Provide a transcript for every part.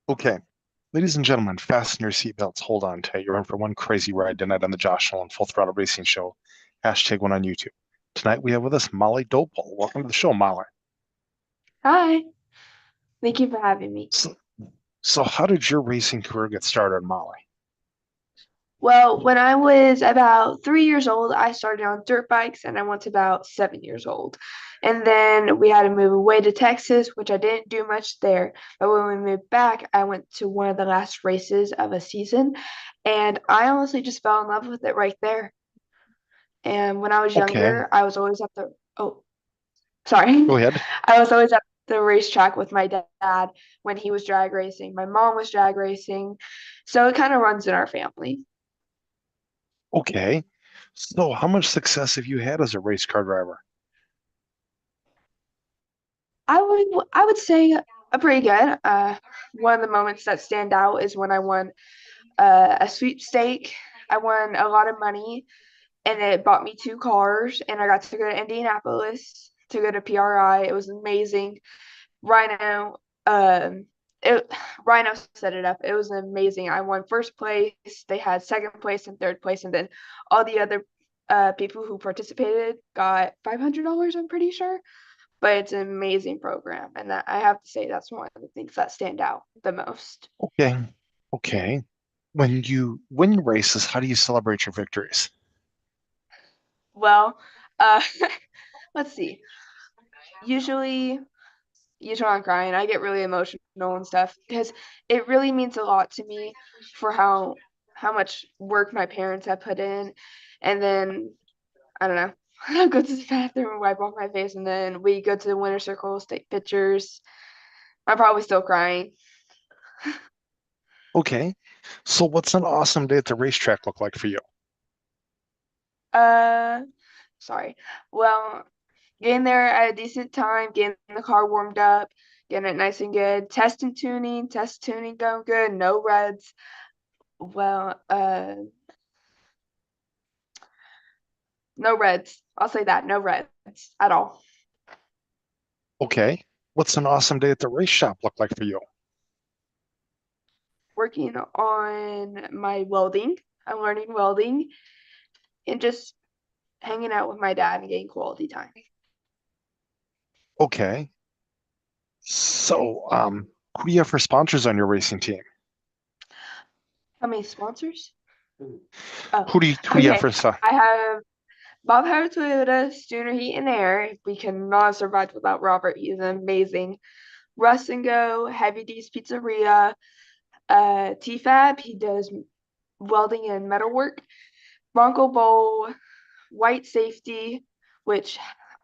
Okay, ladies and gentlemen, fasten your seatbelts. Hold on tight. You're in for one crazy ride tonight on the Josh Nolan Full Throttle Racing Show. Hashtag one on YouTube. Tonight we have with us Molly Doepel. Welcome to the show, Molly. Hi, thank you for having me. So, so how did your racing career get started, Molly? Well, when I was about 3 years old, I started on dirt bikes and I went to about 7 years old. And then we had to move away to Texas, which I didn't do much there. But when we moved back, I went to one of the last races of a season and I honestly just fell in love with it right there. And when I was Okay, younger, I was always at sorry. go ahead. I was always at the racetrack with my dad when he was drag racing. My mom was drag racing. So it kind of runs in our family. Okay, so how much success have you had as a race car driver? I would say a pretty good. One of the moments that stand out is when I won a sweepstake. I won a lot of money, and it bought me two cars, and I got to go to Indianapolis to go to PRI. It was amazing. Rhino, um, it, Rhino set it up. It was amazing. I won first place. They had second place and third place, and then all the other people who participated got $500. I'm pretty sure, but it's an amazing program, and that I have to say that's one of the things that stand out the most. Okay, okay. When you win races, how do you celebrate your victories? Well, uh, let's see. Usually, usually I'm crying. I get really emotional and stuff because it really means a lot to me for how much work my parents have put in, and then I don't know. I'll go to the bathroom and wipe off my face, and then we go to the winter circles, take pictures. I'm probably still crying. Okay, so what's an awesome day at the racetrack look like for you? Uh, Sorry. Well, getting there at a decent time, getting the car warmed up, getting it nice and good, test tuning going good, no reds. Well, no reds. I'll say that, no reds at all. Okay, what's an awesome day at the race shop look like for you? Working on my welding. I'm learning welding and just hanging out with my dad and getting quality time. Okay. So, who do you have for sponsors on your racing team? How many sponsors? Oh, Who do you have okay. for I have Bob Howard Toyota, Sooner Heat and Air. We cannot survive without Robert. He's amazing. Russ and Go, Heavy D's Pizzeria, TFAB, he does welding and metalwork. Bronco Bowl, White Safety, which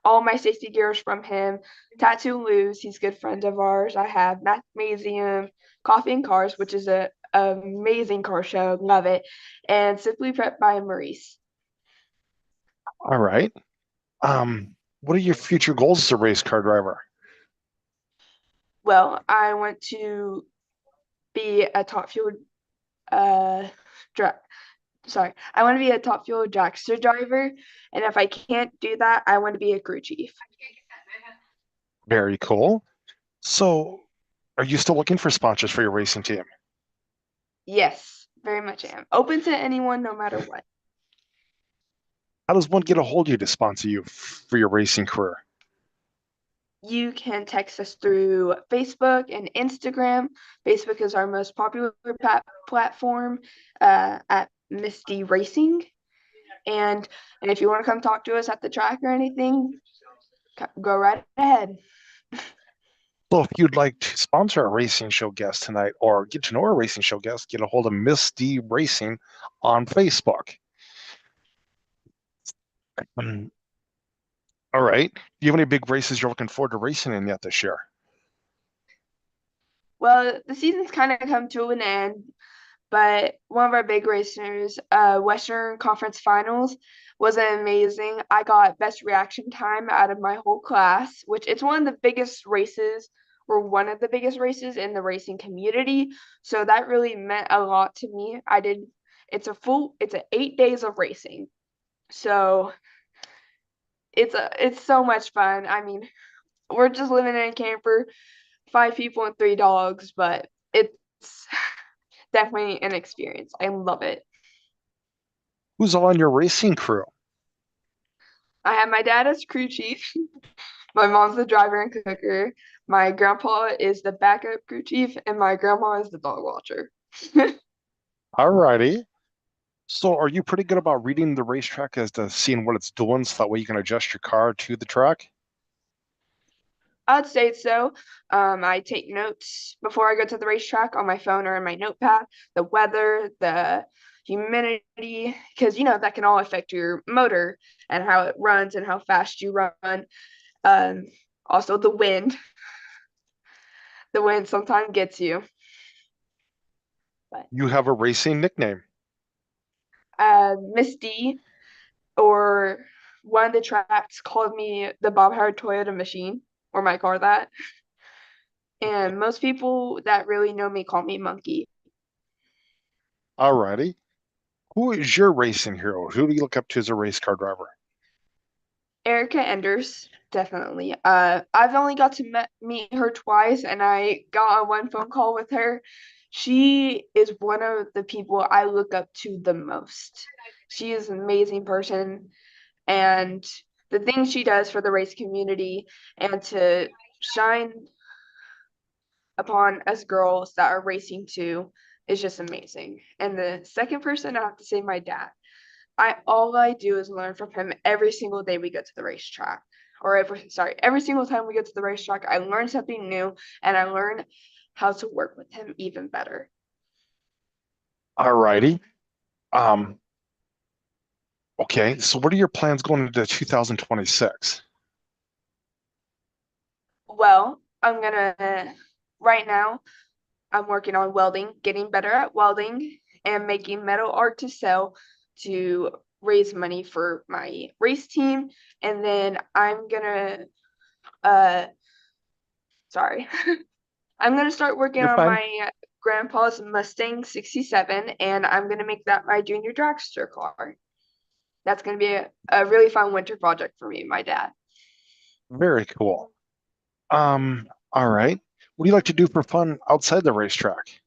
all my safety gear is from him. Tattoo Lose, he's a good friend of ours. I have Magnesium, Coffee and Cars, which is a amazing car show, love it, and Simply Prep by Maurice. All right. What are your future goals as a race car driver? Well, I want to be a top fuel uh dri sorry, I want to be a top fuel dragster driver, and if I can't do that, I want to be a crew chief. Very cool. So, are you still looking for sponsors for your racing team? Yes, very much am. Open to anyone, no matter what. How does one get a hold of you to sponsor you for your racing career? You can text us through Facebook and Instagram. Facebook is our most popular platform at Misty Racing. And and if you want to come talk to us at the track or anything, go right ahead. So, if you'd like to sponsor a racing show guest tonight or get to know a racing show guest, get a hold of Miss D Racing on Facebook. Um, all right. Do you have any big races you're looking forward to racing in yet this year? Well, the season's kind of come to an end, but one of our big racers, Western Conference Finals, was amazing. I got best reaction time out of my whole class, which it's one of the biggest races or one of the biggest races in the racing community. So that really meant a lot to me. It's 8 days of racing. So it's so much fun. I mean, we're just living in a camper, 5 people and 3 dogs, but it's definitely an experience. I love it. Who's all on your racing crew? I have my dad as crew chief. My mom's the driver and cooker. My grandpa is the backup crew chief, and my grandma is the dog watcher. Alrighty. So are you pretty good about reading the racetrack as to seeing what it's doing so that way you can adjust your car to the track? I'd say so. I take notes before I go to the racetrack on my phone or in my notepad, the weather, the humidity, because that can all affect your motor and how it runs and how fast you run. Um, Also the wind. The wind sometimes gets you. But You have a racing nickname. Miss D or one of the tracks called me the Bob Howard Toyota machine, or my car that. And most people that really know me call me Monkey. Alrighty. Who is your racing hero? Who do you look up to as a race car driver? Erica Enders, definitely. I've only got to meet her twice, and I got on one phone call with her. She is one of the people I look up to the most. She is an amazing person, and the things she does for the race community and to shine upon us girls that are racing too is just amazing. And the second person, I have to say, my dad. All I do is learn from him every single day we go to the racetrack. Or every single time we go to the racetrack, I learn something new and I learn how to work with him even better. Alrighty. Um, okay, so what are your plans going into 2026? Well, right now, I'm working on welding, getting better at welding, and making metal art to sell to raise money for my race team. And then uh, sorry, I'm gonna start working You're on fine. my grandpa's Mustang 67, and I'm gonna make that my junior dragster car. That's gonna be a really fun winter project for me and my dad. Very cool. All right. What do you like to do for fun outside the racetrack?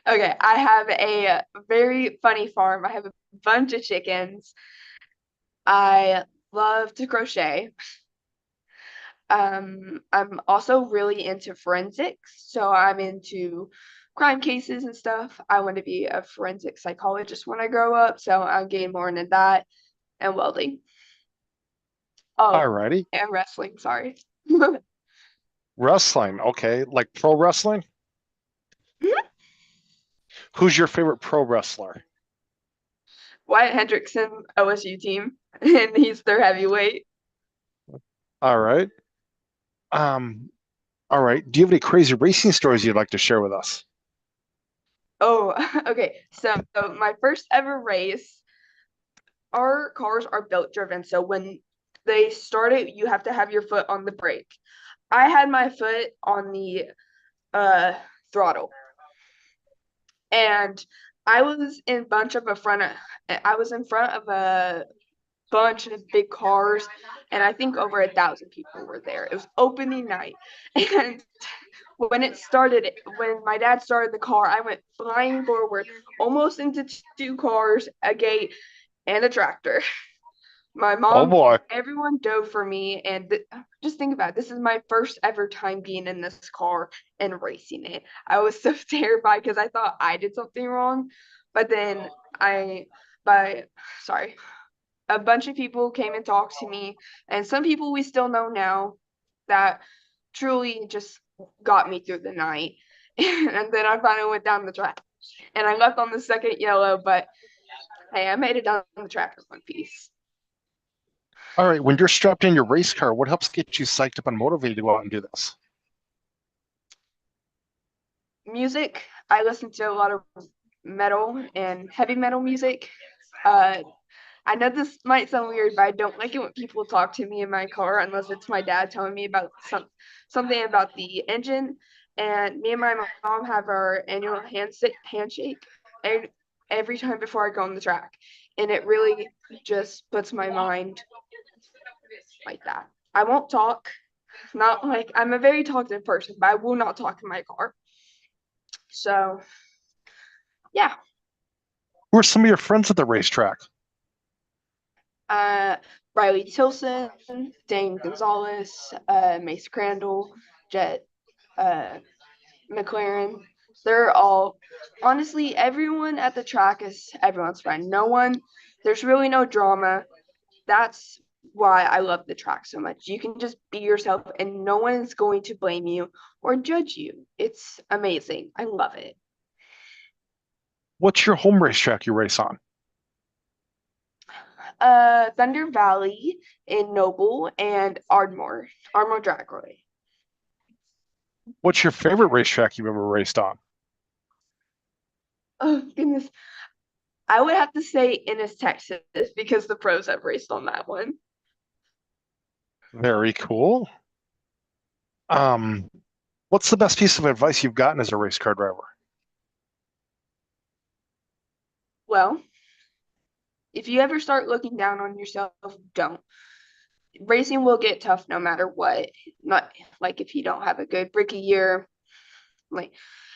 Okay, I have a very funny farm. I have a bunch of chickens. I love to crochet. I'm also really into forensics, so I'm into crime cases and stuff. I want to be a forensic psychologist when I grow up, so I'll gain more into that and welding. Oh, Alrighty. and wrestling, sorry. Wrestling. Okay. Like pro wrestling? Who's your favorite pro wrestler? Wyatt Hendrickson, OSU team, and he's their heavyweight. All right. Um, all right. Do you have any crazy racing stories you'd like to share with us? Oh, okay. So my first ever race, our cars are belt driven. So when they start it, you have to have your foot on the brake. I had my foot on the uh throttle, and I was in front of a bunch of big cars, and I think over 1,000 people were there. It was opening night, and when my dad started the car, I went flying forward, almost into two cars, a gate, and a tractor. My Oh mom, boy. everyone dove for me, and just think about it. This is my first ever time being in this car and racing it. I was so terrified because I thought I did something wrong, but then I, by sorry, a bunch of people came and talked to me, and some people we still know now that truly just got me through the night. And then I finally went down the track, and I left on the second yellow, but hey, I made it down the track in one piece. All right. When you're strapped in your race car, what helps get you psyched up and motivated to go out and do this? Music, I listen to a lot of metal and heavy metal music. Uh, I know this might sound weird, but I don't like it when people talk to me in my car unless it's my dad telling me about something about the engine. And me and my mom have our annual handshake every time before I go on the track. and it really just puts my mind like that. I won't talk. Not like I'm a very talkative person, but I will not talk in my car. So yeah. Who are some of your friends at the racetrack? Uh Riley Tilson, Dane Gonzalez, Mace Crandall, Jet uh McLaren. They're all honestly everyone at the track is everyone's friend. No one there's really no drama. That's why I love the track so much. You can just be yourself and no one is going to blame you or judge you. It's amazing. I love it. What's your home racetrack you race on? Thunder Valley in Noble and Ardmore Dragway. What's your favorite racetrack you've ever raced on? Oh goodness. I would have to say Ennis, Texas, because the pros have raced on that one. Very cool. Um, what's the best piece of advice you've gotten as a race car driver? Well, if you ever start looking down on yourself, don't. Racing will get tough no matter what. Not like if you don't have a good rookie year. Like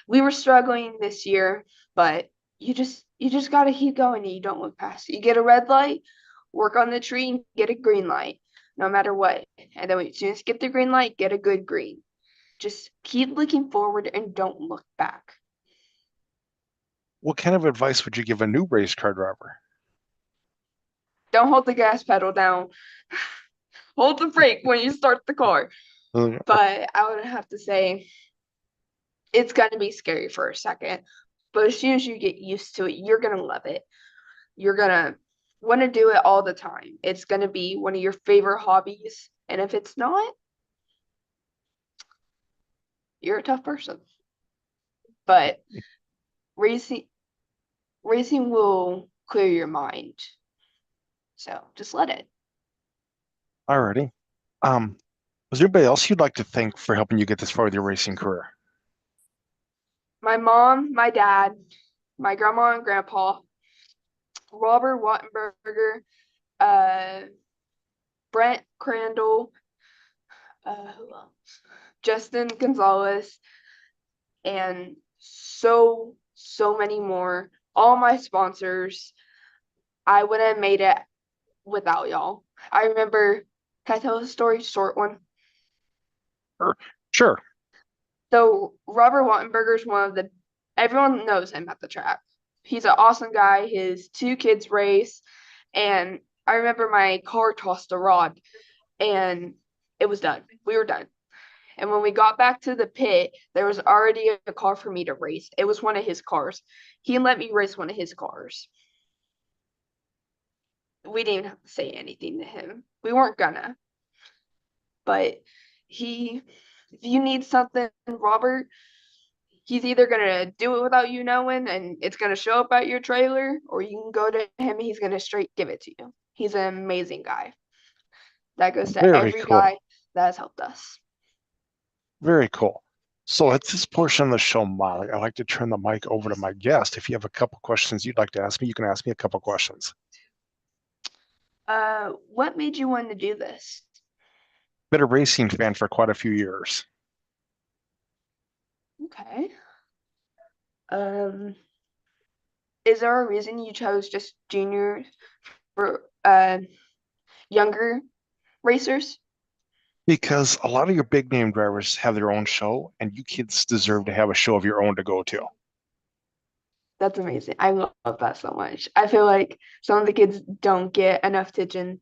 we were struggling this year, but you just gotta keep going and you don't look past it. You get a red light, work on the tree and get a green light, no matter what. And then as soon as you get the green light, get a good green. Just keep looking forward and don't look back. What kind of advice would you give a new race car driver? Don't hold the gas pedal down. Hold the brake when you start the car. Uh, But I would have to say it's gonna be scary for a second. But as soon as you get used to it, you're gonna love it. You're gonna want to do it all the time. It's gonna be one of your favorite hobbies. And if it's not, you're a tough person. But racing racing will clear your mind. So just let it. Alrighty. Um, was there anybody else you'd like to thank for helping you get this far with your racing career? My mom, my dad, my grandma and grandpa, Robert Wattenberger, uh, Brent Crandall, who else? Justin Gonzalez, and so many more. All my sponsors. I wouldn't have made it without y'all. I remember. Can I tell a story? Short one. Sure. Sure. So Robert Wattenberger is one of the. Everyone knows him at the track. He's an awesome guy. His two kids race, and I remember my car tossed a rod, and it was done. We were done. And when we got back to the pit, there was already a car for me to race. It was one of his cars. He let me race one of his cars. We didn't even have to say anything to him. We weren't gonna. But he, if you need something, Robert, he's either gonna do it without you knowing and it's gonna show up at your trailer, or you can go to him and he's gonna straight give it to you. He's an amazing guy. That goes to Very every guy cool. that has helped us. Very cool. So at this portion of the show, Molly, I'd like to turn the mic over to my guest. If you have a couple questions you'd like to ask me, you can ask me a couple questions. What made you want to do this? Been a racing fan for quite a few years Okay. Um, is there a reason you chose just junior for younger racers? because a lot of your big name drivers have their own show, and you kids deserve to have a show of your own to go to. That's amazing. I love that so much. I feel like some of the kids don't get enough attention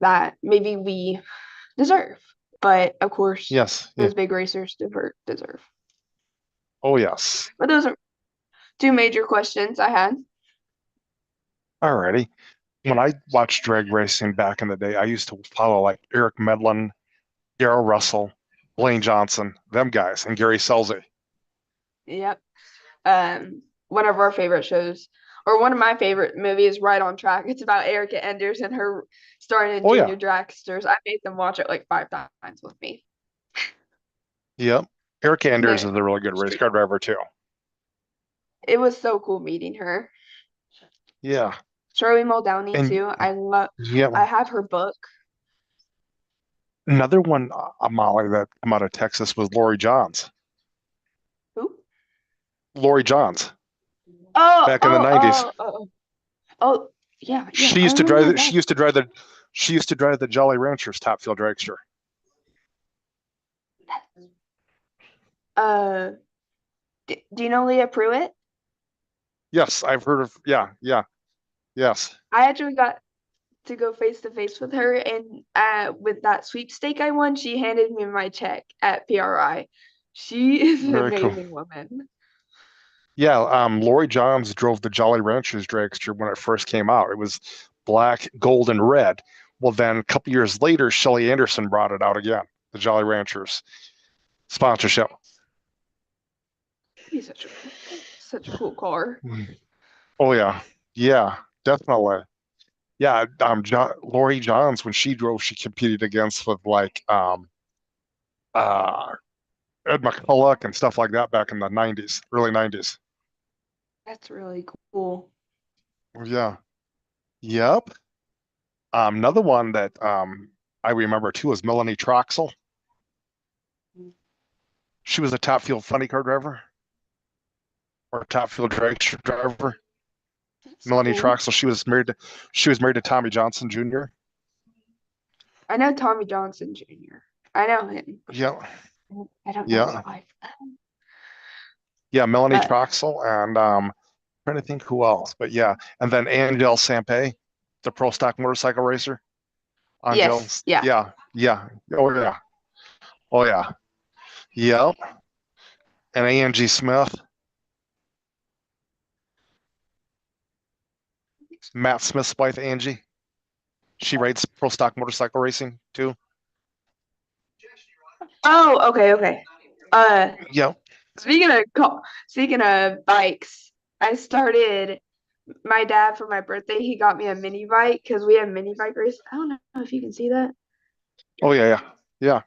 that maybe we deserve. But of course, Yes. Yeah. those big racers deserve. Oh, yes. But those are two major questions I had. Alrighty. When I watched drag racing back in the day, I used to follow like Eric Medlin, Darrell Russell, Blaine Johnson, them guys, and Gary Selzy. Yep. One of our favorite shows, or one of my favorite movies, Right on Track. It's about Erica Enders and her starting in Oh, yeah. junior dragsters. I made them watch it like 5 times with me. Yep. Eric And Anders then is a really good race street. car driver, too. It was so cool meeting her. Yeah. Shirley Muldowney And too. I love. yeah, I have her book. another one, Molly, that come out of Texas was Lori Johns. Who? Lori Johns Oh, back in the oh, 90s. oh, oh, oh. Yeah, yeah. She I used to remember drive my the, dad. she used to drive the Jolly Ranchers top fuel dragster. Uh, do you know Leah Pruitt? Yes, I've heard of, yeah, yeah, yes. I actually got to go face to face with her, and with that sweepstake I won, she handed me my check at PRI. She is an Very cool. amazing woman. Yeah, Lori Johns drove the Jolly Ranchers dragster when it first came out. It was black, gold, and red. Well, then a couple years later, Shelly Anderson brought it out again, the Jolly Ranchers sponsorship. He's such a cool car. Oh yeah, yeah, definitely. Yeah, Lori Johns when she drove, she competed against with like uh, Ed McCulloch and stuff like that back in the '90s, early '90s. That's really cool. Yeah, yep. Another one that I remember too is Melanie Troxel. She was a top field funny car driver or a top field dragster driver. That's Melanie cool. Troxel. She was married to Tommy Johnson Jr. I know Tommy Johnson Jr. I know him. Yeah, I don't know his yeah, wife. yeah. Melanie But Troxel and trying to think who else, but yeah, and then Angel Sampe, the pro stock motorcycle racer. yes, Angels, yeah. yeah, yeah, oh yeah, oh yeah, yep. And Angie Smith, Matt Smith's wife, Angie. She rides pro stock motorcycle racing too. Oh, okay, okay. Uh, Yep. speaking of bikes, I started my dad for my birthday. He got me a mini bike because we have mini bike race. I don't know if you can see that. Oh yeah, yeah, yeah,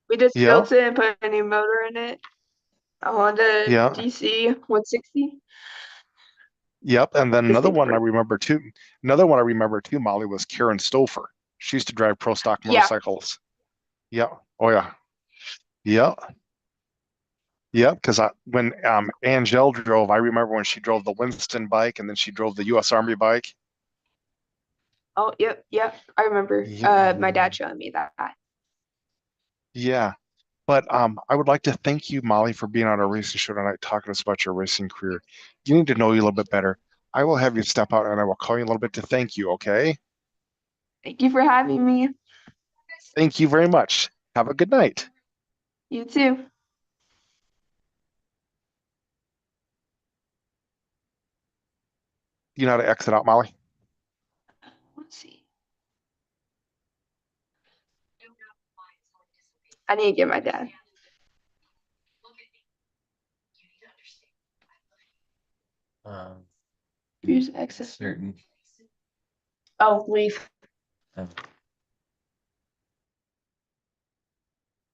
We just yeah, built it and put a new motor in it. A Honda yeah. DC 160. Yep. And then This another thing's one I pretty. remember too. Another one I remember too, Molly, was Karen Stouffer. She used to drive pro stock Yeah. motorcycles. Yeah. Oh yeah. Yeah. Yeah. Because when Angel drove, I remember when she drove the Winston bike and then she drove the U.S. Army bike. Oh, yep, yep. I remember Yeah. my dad showing me that. Yeah. But I would like to thank you, Molly, for being on our racing show tonight, talking to us about your racing career. You need to know you a little bit better. I will have you step out and I will call you a little bit to thank you. Okay. Thank you for having me. Thank you very much. Have a good night. You too. You know how to exit out, Molly? Let's see. I need to get my dad. Um, Use access. certain. Oh, leave.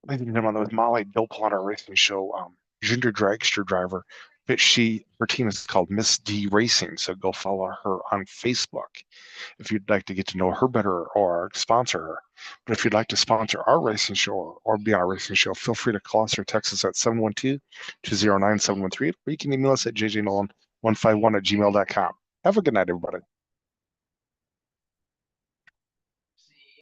Ladies and gentlemen, that was Molly Doepel on our racing show, junior dragster driver. But her team is called Miss D Racing, so go follow her on Facebook if you'd like to get to know her better or sponsor her. But if you'd like to sponsor our racing show or be on our racing show, feel free to call us or text us at 712-209-713, or you can email us at jjnolan151@gmail.com. Have a good night, everybody.